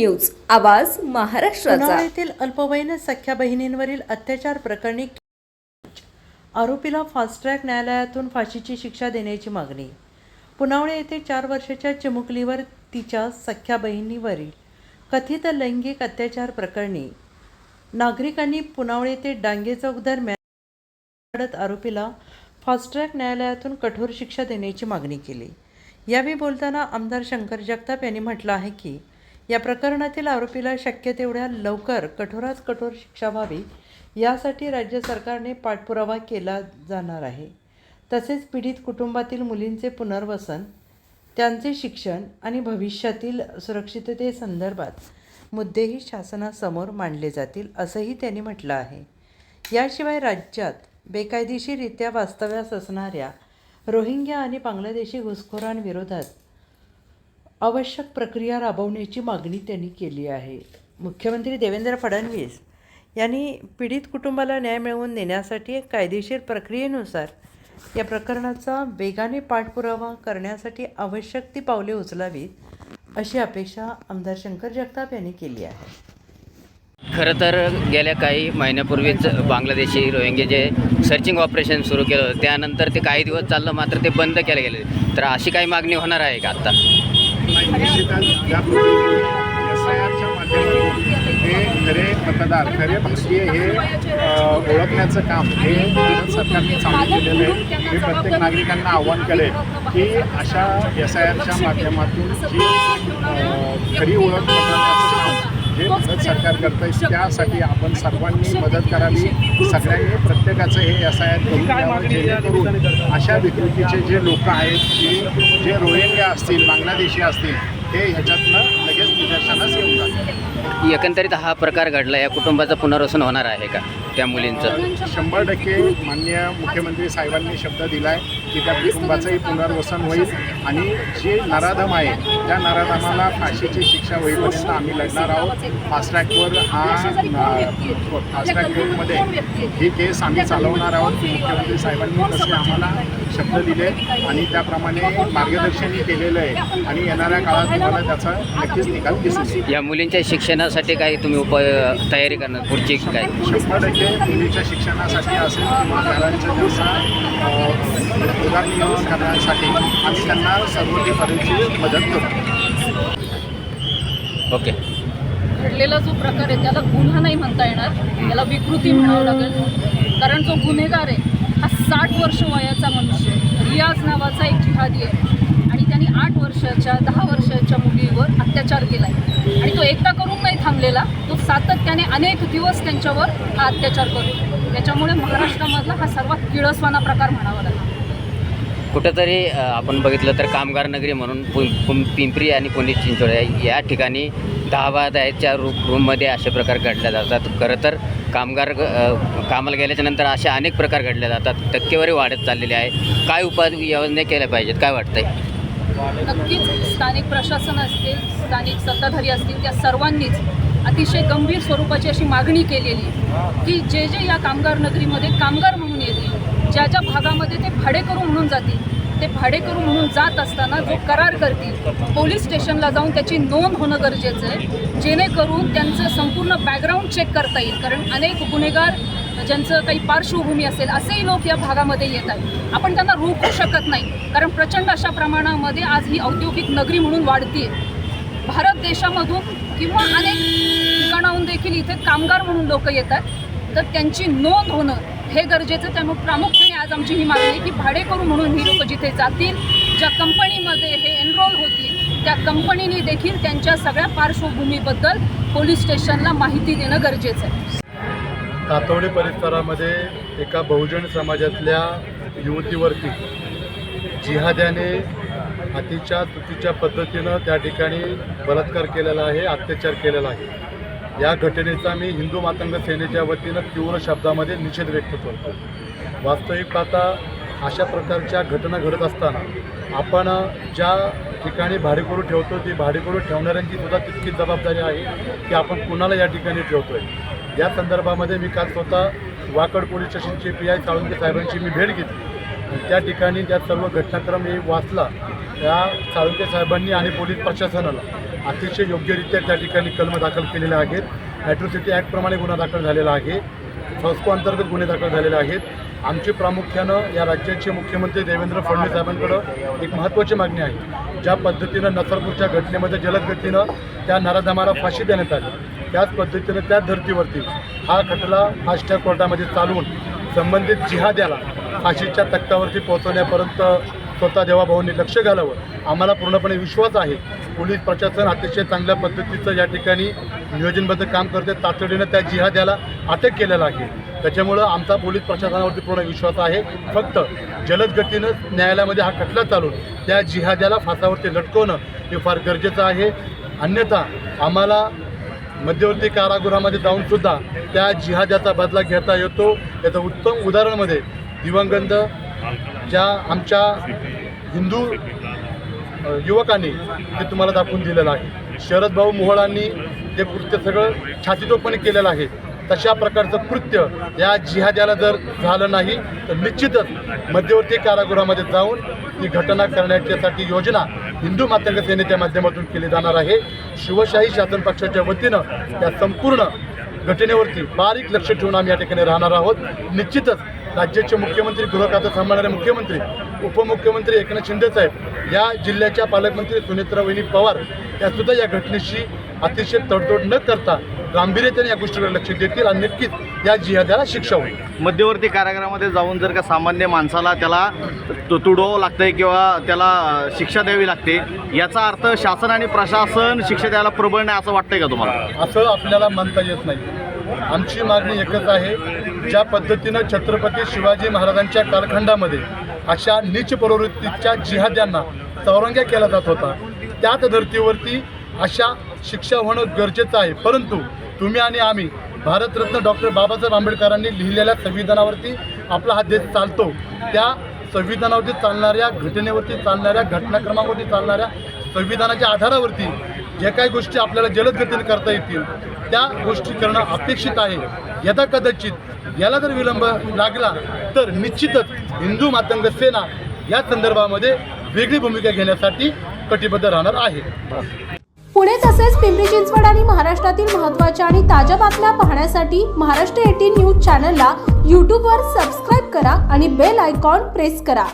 News, आवाज महाराष्ट्राचा। पुनावळे येथील अल्पवयीन सख्या बहिणींवरील अत्याचार प्रकरणी आरोपीला फास्ट ट्रॅक न्यायालयातून फाशीची शिक्षा देण्याची मागणी। पुनावळे येथे 4 वर्षाच्या चिमुकलीवर तिच्या सख्या बहिणीवरील कथित लैंगिक अत्याचार प्रकरणी नागरिकांनी पुनावळे येथे डांगे चौक दरम्यान आरोपीला फास्ट ट्रॅक न्यायालयातून कठोर शिक्षा देण्याची मागणी केली। यावेळी बोलताना आमदार शंकर जगताप यांनी म्हटलं आहे की या प्रकरणातील आरोपीला शक्य तेवढ्या लवकर कठोरात कठोर शिक्षा व्हावी यासाठी राज्य सरकारने पाठपुरावा केला जाणार आहे। तसेच पीडित कुटुंबातील मुलींचे पुनर्वसन, त्यांचे शिक्षण आणि भविष्यातील सुरक्षिततेसंदर्भात मुद्देही शासनासमोर मांडले जातील असंही त्यांनी म्हटलं आहे। याशिवाय राज्यात बेकायदेशीररित्या वास्तव्यास असणाऱ्या रोहिंग्या आणि बांगलादेशी घुसखोरांविरोधात आवश्यक प्रक्रिया राबवण्याची मागणी त्यांनी केली आहे। मुख्यमंत्री देवेंद्र फडणवीस यांनी पीडित कुटुंबाला न्याय मिळवून देण्यासाठी कायदेशीर प्रक्रियेनुसार या प्रकरणाचा वेगाने पाठपुरावा करण्यासाठी आवश्यक ती पावले उचलावीत अशी अपेक्षा आमदार शंकर जगताप यांनी केली आहे। खरं तर गेल्या काही महिन्यापूर्वीच बांगलादेशी रोहिंगे जे सर्चिंग ऑपरेशन सुरू केलं होतं, त्यानंतर ते काही दिवस चाललं, मात्र ते बंद केले गेले। तर अशी काही मागणी होणार आहे का आता? SIRच्या माध्यमातून हे खरे मतदार, खरे भारतीय हे ओळखण्याचं काम हे भारत सरकारने चालू केलेलं आहे। मी प्रत्येक नागरिकांना आव्हान करेन की अशा SIRच्या माध्यमातून जी खरी ओळख पटवण्याचं काम जे भारत सरकार करतं आहे त्यासाठी आपण सर्वांनी मदत करावी। सगळ्यांनी प्रत्येकाचं हे SIR करून द्यावं, जेणेकरून अशा विकृतीचे जे लोक आहेत, जे रोहिंग्या असतील, बांगलादेशी असतील, हे ह्याच्यातनं लगेच निदर्शनास येऊन जातात। एकंदरीत हा प्रकार घडला, या कुटुंबाचं पुनर्वसन होणार आहे का त्या मुलींचं? 100% माननीय मुख्यमंत्री साहेबांनी शब्द दिला आहे की त्या कुटुंबाचंही पुनर्वसन होईल आणि जे नराधम आहे त्या नराधमाला फाशीची शिक्षा होईपर्यंत आम्ही लढणार आहोत। फास्ट ट्रॅकवर फास्ट ट्रॅक कोर्टमध्ये ही केस आम्ही चालवणार आहोत। मुख्यमंत्री साहेबांनी तसे आम्हाला शब्द दिले आणि त्याप्रमाणे मार्गदर्शनही केलेलं आहे आणि येणाऱ्या काळात तुम्हाला त्याचा नक्कीच निकाल दिसेल। या मुलींच्या शिक्षणासाठी काही तुम्ही तयारी करणार पुढची काय? 100% मुलीच्या शिक्षणासाठी असेल किंवा घरांच्या ज्यांचा उदरनिर्वाह करण्यासाठी आम्ही त्यांना सर्वतोपरीची मदत करू। ओके, घडलेला जो प्रकार आहे त्याला गुन्हा नाही म्हणता येणार, त्याला विकृती म्हणावं लागेल। कारण जो गुन्हेगार आहे हा 60 वर्ष वयाचा मनुष्य, रियाज नावाचा एक जिहादी आहे आणि त्यांनी 8 वर्षाच्या 10 वर्षाच्या मुलीवर अत्याचार केला आहे आणि तो एकदा करून नाही थांबलेला, तो सातत्याने अनेक दिवस त्यांच्यावर हा अत्याचार करतो। त्याच्यामुळे महाराष्ट्रामधला हा सर्वात किळसवाना प्रकार म्हणावा लागेल। कुठंतरी आपण बघितलं तर कामगार नगरी म्हणून पिंपरी आणि पुणे चिंचवड या ठिकाणी 10-12च्या रूममध्ये असे प्रकार घडले जातात। खरं तर कामगार कामाला गेल्याच्यानंतर असे अनेक प्रकार घडले जातात, टक्केवारी वाढत चाललेली आहे। काय उपाययोजना केल्या पाहिजेत, काय वाटतंय? नक्कीच स्थानिक प्रशासन असतील, स्थानिक सत्ताधारी असतील, त्या सर्वांनीच अतिशय गंभीर स्वरूपाची अशी मागणी केलेली की जे जे या कामगार नगरीमध्ये कामगार म्हणून येतील, ज्या ज्या भागामध्ये ते भाडेकरू म्हणून जातील, ते भाडेकरू म्हणून जात असताना जो करार करतील पोलीस स्टेशनला जाऊन त्याची नोंद होणं गरजेचं आहे, जेणेकरून त्यांचं संपूर्ण बॅकग्राऊंड चेक करता येईल। कारण अनेक गुन्हेगार ज्यांचं काही पार्श्वभूमी असेल असेही लोक या भागामध्ये येत आहेत। आपण त्यांना रोखू शकत नाही, कारण प्रचंड अशा प्रमाणामध्ये आज ही औद्योगिक नगरी म्हणून वाढते। भारत देशामधून किंवा अनेक ठिकाणाहून देखील इथे कामगार म्हणून लोक येतात, तर त्यांची नोंद होणं हे गरजेचं। त्यामुळे प्रामुख्याने आज आमची ही मागणी आहे की भाडेकरू म्हणून ही लोक जिथे जातील, ज्या कंपनीमध्ये हे एनरोल होतील, त्या कंपनीने देखील त्यांच्या सगळ्या पार्श्वभूमीबद्दल पोलीस स्टेशनला माहिती देणं गरजेचं आहे। तातवडे परिसरामध्ये एका बहुजन समाजातल्या युवतीवरती जिहाद्याने अतिशय चुकीच्या पद्धतीनं त्या ठिकाणी बलात्कार केलेला आहे, अत्याचार केलेला आहे। या घटनेचा मी हिंदू मातंग सेनेच्या वतीनं तीव्र शब्दामध्ये निषेध व्यक्त करतो। वास्तविक पाहता अशा प्रकारच्या घटना घडत असताना आपण ज्या ठिकाणी भाडेकरू ठेवतो ती भाडेकरू ठेवणाऱ्यांची सुद्धा तितकीच जबाबदारी आहे की आपण कुणाला या ठिकाणी ठेवतो आहे। या संदर्भामध्ये मी काल स्वतः वाकड पोलीस स्टेशनचे PI साळुंके साहेबांची मी भेट घेतली। त्या ठिकाणी त्या सर्व घटनाक्रम मी वाचला। या साळुंके साहेबांनी आणि पोलीस प्रशासनाला अतिशय योग्यरित्या त्या ठिकाणी कलम दाखल केलेले आहेत. ॲट्रॉसिटी ॲक्टप्रमाणे गुन्हा दाखल झालेला आहे. फॉस्को अंतर्गत गुन्हे दाखल झालेले आहेत. आमची प्रामुख्यानं या राज्याचे मुख्यमंत्री देवेंद्र फडणवीस साहेबांकडं एक महत्त्वाची मागणी आहे. ज्या पद्धतीनं नसरपूरच्या घटनेमध्ये जलद गतीनं त्या नराधमाला फाशी देण्यात आली, त्याच पद्धतीनं त्याच धर्तीवरती हा खटला फास्ट ट्रॅक कोर्टामध्ये चालवून संबंधित जिहाद्याला फाशीच्या तख्तावरती पोहोचवण्यापर्यंत स्वतः देवाभाऊंनी लक्ष घालावं. आम्हाला पूर्णपणे विश्वास आहे. पोलीस प्रशासन अतिशय चांगल्या पद्धतीचं या ठिकाणी नियोजनबद्ध काम करते. तातडीनं त्या जिहाद्याला अटक केलेलं आहे. त्याच्यामुळं आमचा पोलीस प्रशासनावरती पूर्ण विश्वास आहे. फक्त जलद गतीनं न्यायालयामध्ये हा खटला चालून त्या जिहाद्याला फासावरती लटकवणं हे फार गरजेचं आहे. अन्यथा आम्हाला मध्यवर्ती कारागृहामध्ये जाऊनसुद्धा त्या जिहाद्याचा बदला घेता येतो. याचं उत्तम उदाहरणमध्ये दिवंगत ज्या आमच्या हिंदू युवकांनी ते तुम्हाला दाखवून दिलेलं आहे. शरद भाऊ मोहोळांनी ते कृत्य सगळं छातीतोडपणे केलेलं आहे. तशा प्रकारचं कृत्य या जिहाद्याला जर झालं नाही तर निश्चितच मध्यवर्ती कारागृहामध्ये जाऊन ती घटना करण्याच्यासाठी योजना हिंदू मातंग सेनेच्या माध्यमातून केली जाणार आहे. शिवशाही शासन पक्षाच्या वतीनं या संपूर्ण घटनेवरती बारीक लक्ष ठेवून आम्ही या ठिकाणी राहणार आहोत. निश्चितच राज्याचे मुख्यमंत्री, गृह खातं सांभाळणारे मुख्यमंत्री, उपमुख्यमंत्री एकनाथ शिंदेसाहेब, या जिल्ह्याच्या पालकमंत्री सुनेत्रा वहिनी पवार यासुद्धा या घटनेशी अतिशय तडजोड न करता गांभीर्याने या गोष्टीकडे लक्ष देतील आणि नक्कीच या जिहाद्याला शिक्षा होईल. मध्यवर्ती कारागृहामध्ये जाऊन जर का सामान्य माणसाला त्याला तुडवावं लागतंय किंवा त्याला शिक्षा द्यावी लागते, याचा अर्थ शासन आणि प्रशासन शिक्षा द्यायला प्रबळ नाही असं वाटतंय का तुम्हाला? असं आपल्याला म्हणता येत नाही. आमची मागणी एकच आहे. ज्या पद्धतीनं छत्रपती शिवाजी महाराजांच्या कालखंडामध्ये अशा नीच प्रवृत्तीच्या जिहाद्यांना चौरंग्या केला जात होता, त्याच धर्तीवरती अशा शिक्षा होणं गरजेचं आहे. परंतु तुम्ही आणि आम्ही भारतरत्न डॉक्टर बाबासाहेब आंबेडकरांनी लिहिलेल्या संविधानावरती आपला हा देश चालतो. त्या संविधानावरती चालणाऱ्या घटनेवरती चालणाऱ्या घटनाक्रमावरती चालणाऱ्या संविधानाच्या आधारावरती जे काही गोष्टी आपल्याला जलद गतीने करता येतील त्या गोष्टी करणं अपेक्षित आहे. यदा कदाचित याला जर विलंब लागला तर निश्चितच हिंदू मातंग सेना या संदर्भामध्ये वेगळी भूमिका घेण्यासाठी कटिबद्ध राहणार आहे. पुणे तसेच पिंपरी चिंचवड आणि महाराष्ट्रातील महत्त्वाच्या आणि ताज्या बातम्या पाहण्यासाठी महाराष्ट्र 18 न्यूज चॅनलला यूट्यूबवर सबस्क्राईब करा आणि बेल आयकॉन प्रेस करा.